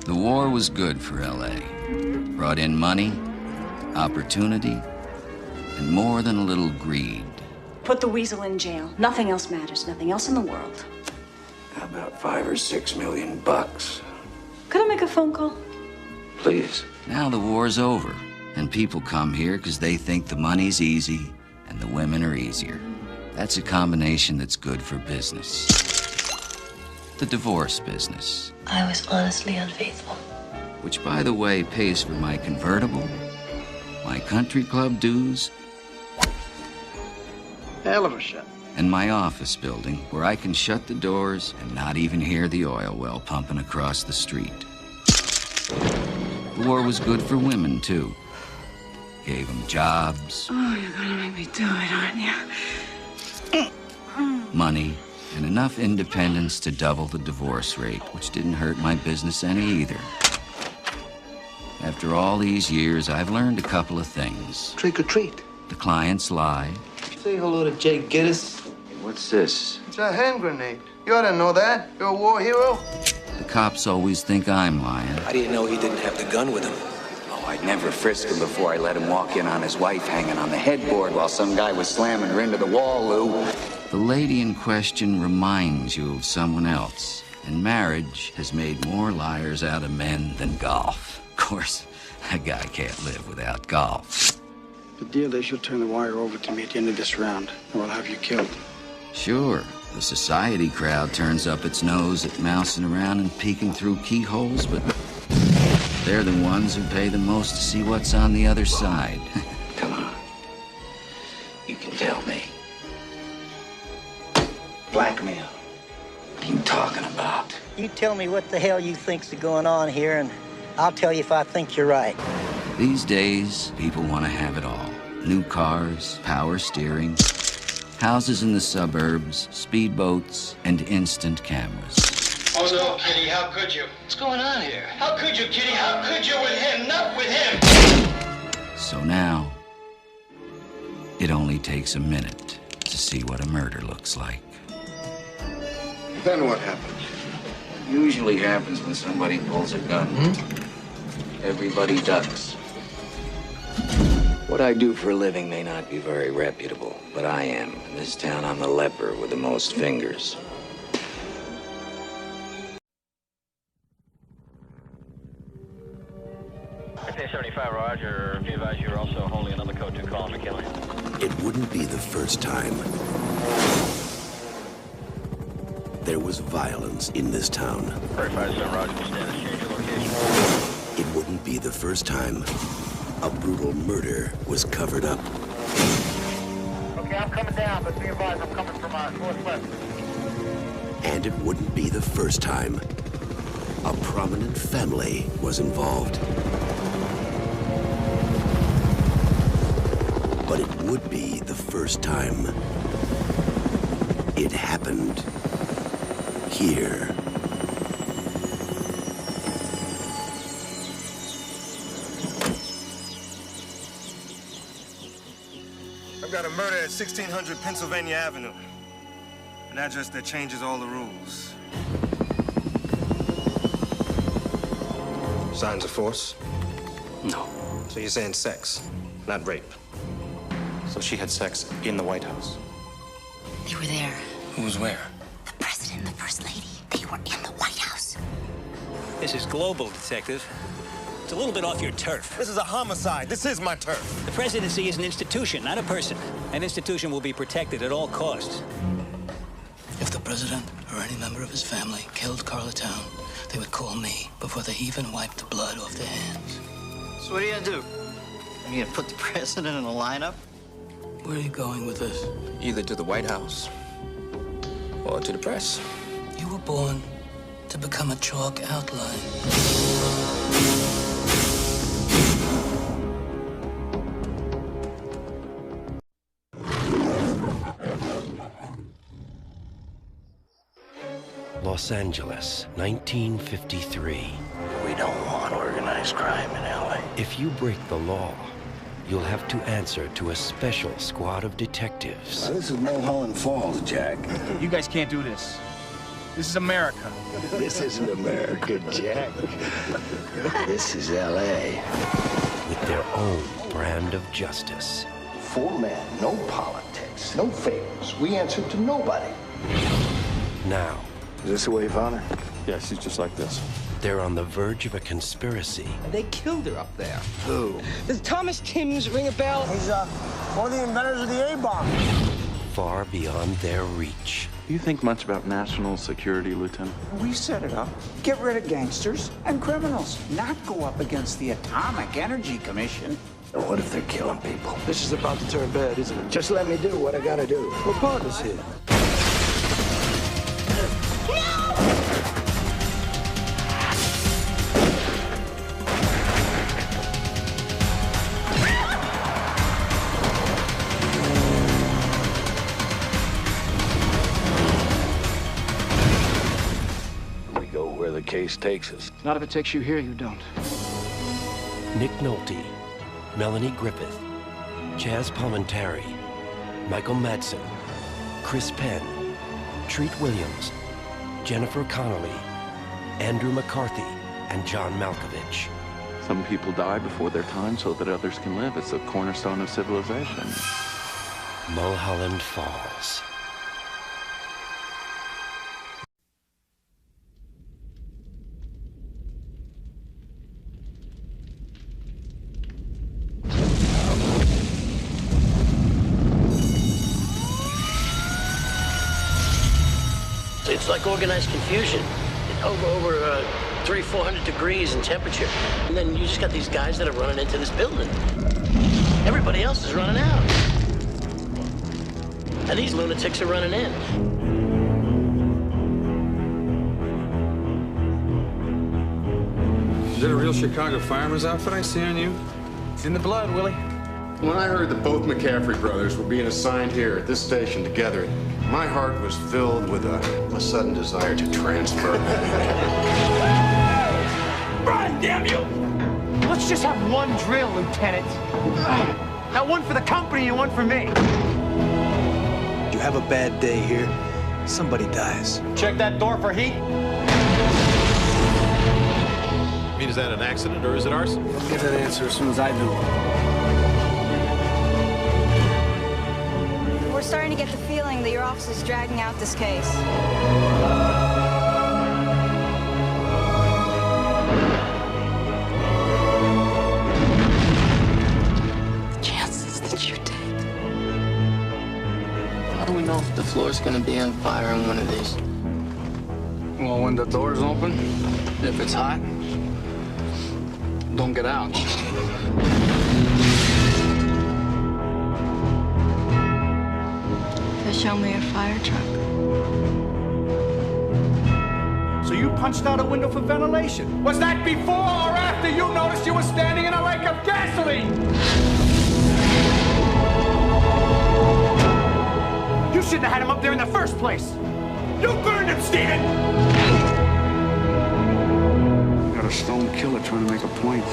The war was good for L.A. Brought in money, opportunity, and more than a little greed. Put the weasel in jail. Nothing else matters. Nothing else in the world. How about $5 or $6 million bucks? Could I make a phone call? Please. Now the war's over, and people come here because they think the money's easy and the women are easier. That's a combination that's good for business. The divorce business. I was honestly unfaithful. Which, by the way, pays for my convertible, my country club dues, hell of a shot. And my office building, where I can shut the doors and not even hear the oil well pumping across the street. The war was good for women, too. Gave them jobs. Oh, you're gonna make me do it, aren't you? Money, and enough independence to double the divorce rate, which didn't hurt my business any either. After all these years, I've learned a couple of things. Trick or treat. The clients lie. Say hello to Jake Gittes. What's this? It's a hand grenade. You ought to know that. You're a war hero. The cops always think I'm lying. How do you know he didn't have the gun with him? Oh, I'd never frisk him before I let him walk in on his wife hanging on the headboard while some guy was slamming her into the wall, Lou. The lady in question reminds you of someone else. And marriage has made more liars out of men than golf. Of course, a guy can't live without golf. The deal is you'll turn the wire over to me at the end of this round, or I'll have you killed. Sure, the society crowd turns up its nose at mousing around and peeking through keyholes, but they're the ones who pay the most to see what's on the other side. Come on. You can tell me. Blackmail. What are you talking about? You tell me what the hell you think's going on here, and I'll tell you if I think you're right. These days, people want to have it all. New cars, power steering, houses in the suburbs, speedboats, and instant cameras. Oh no, Kitty, how could you? What's going on here? How could you, Kitty? How could you with him? Not with him! So now, it only takes a minute to see what a murder looks like. Then what happened? Usually happens when somebody pulls a gun. Everybody ducks. What I do for a living may not be very reputable, but I am. In this town, I'm the leper with the most fingers. Okay, 75, Roger. Be advised you're also holding another code 2 call on McKinley. It wouldn't be the first time. There was violence in this town. 35, Roger. Status change your location. It wouldn't be the first time a brutal murder was covered up. Okay, I'm coming down, but be advised I'm coming from northwest. And it wouldn't be the first time a prominent family was involved. But it would be the first time it happened here. I've got a murder at 1600 Pennsylvania Avenue. An address that changes all the rules. Signs of force? No. So you're saying sex, not rape? So she had sex in the White House? They were there. Who was where? The president and the first lady. They were in the White House. This is global, Detective. It's a little bit off your turf. This is a homicide. This is my turf. The presidency is an institution, not a person. An institution will be protected at all costs. If the president or any member of his family killed Carlatown, they would call me before they even wiped the blood off their hands. So what are you gonna do? Are you gonna put the president in a lineup? Where are you going with this? Either to the White House or to the press. You were born to become a chalk outline. Los Angeles, 1953. We don't want organized crime in LA. If you break the law, you'll have to answer to a special squad of detectives. Now, this is Mulholland Falls, Jack. You guys can't do this. This is America. This isn't America, Jack. This is L.A. With their own brand of justice. 4 men, no politics, no favors. We answer to nobody. Now, Is this the way you found her? Yeah, she's just like this. they're on the verge of a conspiracy. They killed her up there. Who? Does Thomas Timms ring a bell? He's one of the inventors of the A-bomb. Far beyond their reach. Do you think much about national security, Lieutenant? We set it up. Get rid of gangsters and criminals. Not go up against the Atomic Energy Commission. And what if they're killing people? This is about to turn bad, isn't it? Just let me do what I gotta do. We're partners here. We go where the case takes us. Not if it takes you here, you don't. Nick Nolte, Melanie Griffith, Chaz Palminteri, Michael Madsen, Chris Penn, Treat Williams, Jennifer Connelly, Andrew McCarthy, and John Malkovich. Some people die before their time so that others can live. It's a cornerstone of civilization. Mulholland Falls. It's like organized confusion. Over 300-400 degrees in temperature. And then you just got these guys that are running into this building. Everybody else is running out. And these lunatics are running in. Is that a real Chicago fireman's outfit I see on you? It's in the blood, Willie. When I heard that both McCaffrey brothers were being assigned here at this station together, my heart was filled with a sudden desire to transfer. Run, damn you! Let's just have one drill, Lieutenant. Now, one for the company and one for me. You have a bad day here, somebody dies. Check that door for heat. I mean, is that an accident or is it arson? I'll get that answer as soon as I do. We're starting to get the feeling that your office is dragging out this case. The chances that you're dead. How do we know if the floor's gonna be on fire on one of these? Well, when the door's open, if it's hot, don't get out. Show me your fire truck. So you punched out a window for ventilation. Was that before or after you noticed you were standing in a lake of gasoline? You shouldn't have had him up there in the first place. You burned him, Steven! Got a stone killer trying to make a point.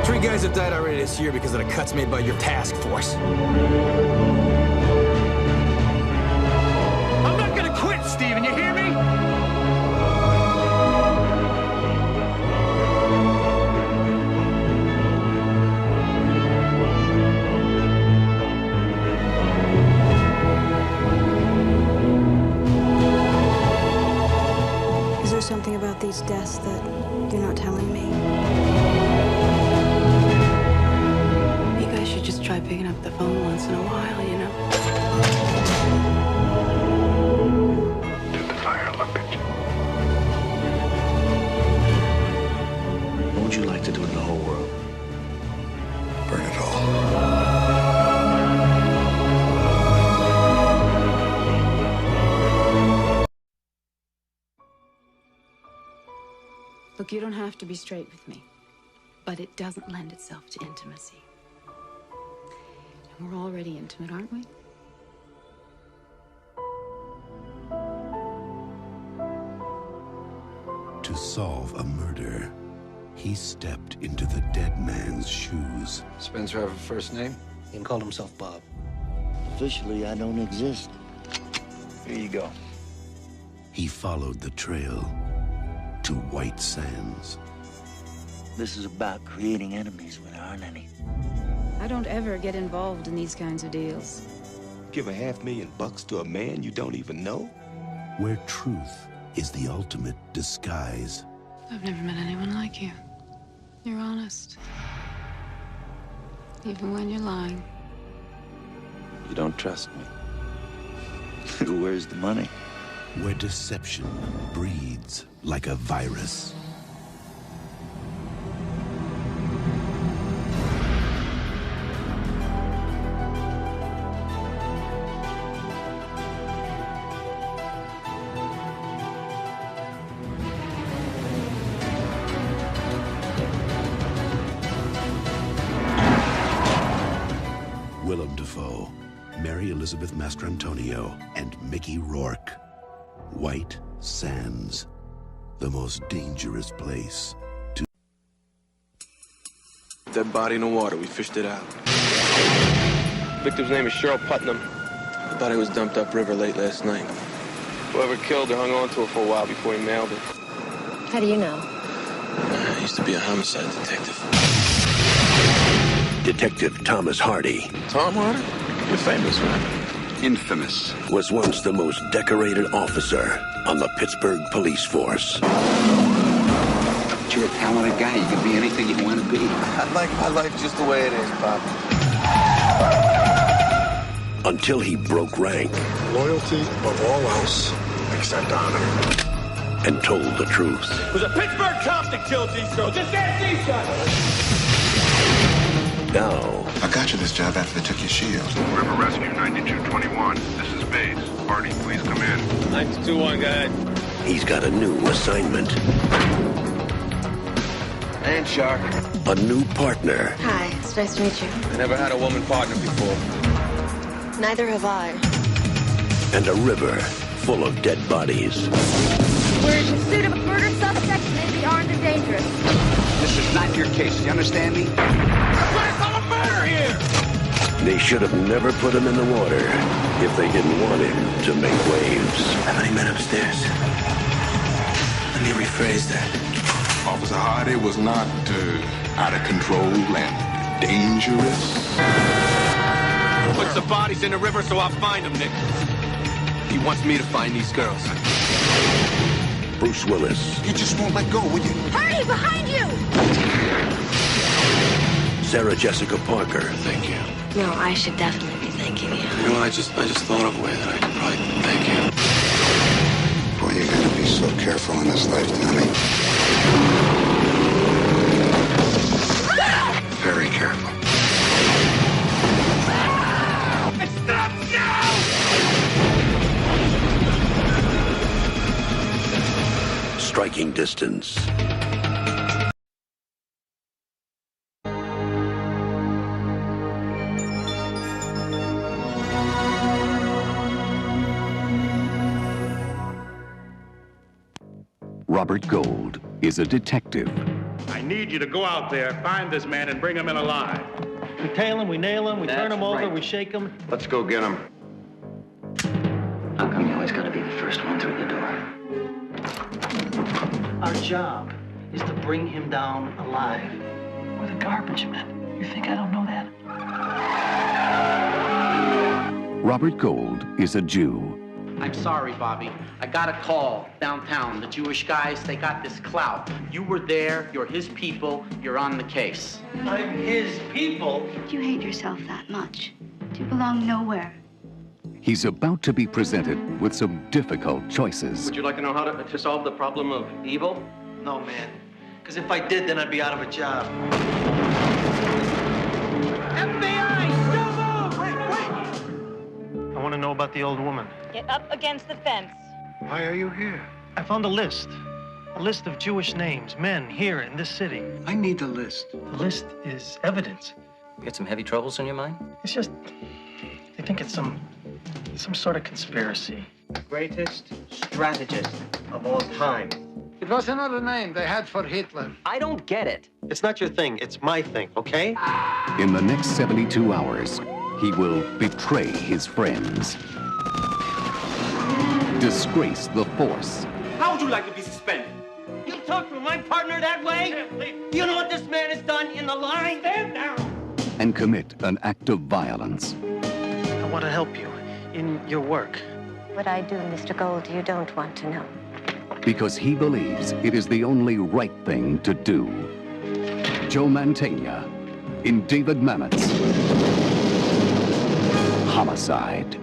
Three guys have died already this year because of the cuts made by your task force. I'm not gonna quit, Steven, you hear me? Is there something about these deaths that you're not telling me? You should just try picking up the phone once in a while, you know? Do the fire alarm. What would you like to do in the whole world? Burn it all. Look, you don't have to be straight with me, but it doesn't lend itself to intimacy. And we're already intimate, aren't we? To solve a murder, he stepped into the dead man's shoes. Spencer have a first name? He called himself Bob. Officially, I don't exist. Here you go. He followed the trail to White Sands. This is about creating enemies when there aren't any. I don't ever get involved in these kinds of deals. Give $500,000 to a man you don't even know? Where truth is the ultimate disguise. I've never met anyone like you. You're honest. Even when you're lying. You don't trust me. Where's the money? Where deception breeds like a virus. Willem Dafoe, Mary Elizabeth Mastrantonio, and Mickey Rourke. White Sands, the most dangerous place to... Dead body in the water. We fished it out. Victim's name is Cheryl Putnam. The body was dumped upriver late last night. Whoever killed her hung on to her for a while before he mailed her. How do you know? I used to be a homicide detective. Detective Thomas Hardy. Tom Hardy? You're famous, right? Infamous. Was once the most decorated officer on the Pittsburgh police force. But you're a talented guy. You can be anything you want to be. I like my life just the way it is, Pop. Until he broke rank. Loyalty above all else, except honor. And told the truth. It was a Pittsburgh cop that killed these girls. Just ask these guys. Now, I got you this job after they took your shield. River Rescue 9221. This is Base. Hardy, please come in. 9221, go ahead. he's got a new assignment. And Shark. A new partner. Hi, it's nice to meet you. I never had a woman partner before. Neither have I. And a river full of dead bodies. We're in pursuit of a murder suspect, maybe armed and dangerous. This is not your case, you understand me? Let's have a murder here! They should have never put him in the water if they didn't want him to make waves. How many men upstairs? Let me rephrase that. Officer Hardy was not out of control and dangerous. Puts the bodies in the river so I'll find them, Nick. He wants me to find these girls. Bruce Willis. You just won't let go, will you? Hurry, behind you! Sarah Jessica Parker. Thank you. No, I should definitely be thanking you. You know, I just thought of a way that I could probably thank you. Boy, you gotta be so careful in this life, Tommy. Very careful. Stop now! Striking Distance. Robert Gold is a detective. I need you to go out there, find this man, and bring him in alive. We tail him, we nail him, we turn him over, right. we shake him. Let's go get him. How come you always gotta be the first one through the door? Our job is to bring him down alive. We're the garbage men. You think I don't know that? Robert Gold is a Jew. I'm sorry, Bobby. I got a call downtown. The Jewish guys, they got this clout. You were there, you're his people, you're on the case. I'm his people. You hate yourself that much. You belong nowhere. He's about to be presented with some difficult choices. Would you like to know how to solve the problem of evil? No, man. Because if I did, then I'd be out of a job. FBI! Don't move! Wait! I want to know about the old woman. Get up against the fence. Why are you here? I found a list. A list of Jewish names, men here in this city. I need the list. The list is evidence. You got some heavy troubles in your mind? It's just, they think it's some sort of conspiracy. Greatest strategist of all time. It was another name they had for Hitler. I don't get it. It's not your thing, it's my thing, okay? In the next 72 hours, he will betray his friends, disgrace the force. How would you like to be suspended? You talk to my partner that way? You know what this man has done in the line? Stand down! And commit an act of violence. I want to help you in your work. What I do, Mr. Gold, you don't want to know. Because he believes it is the only right thing to do. Joe Mantegna in David Mamet's Homicide.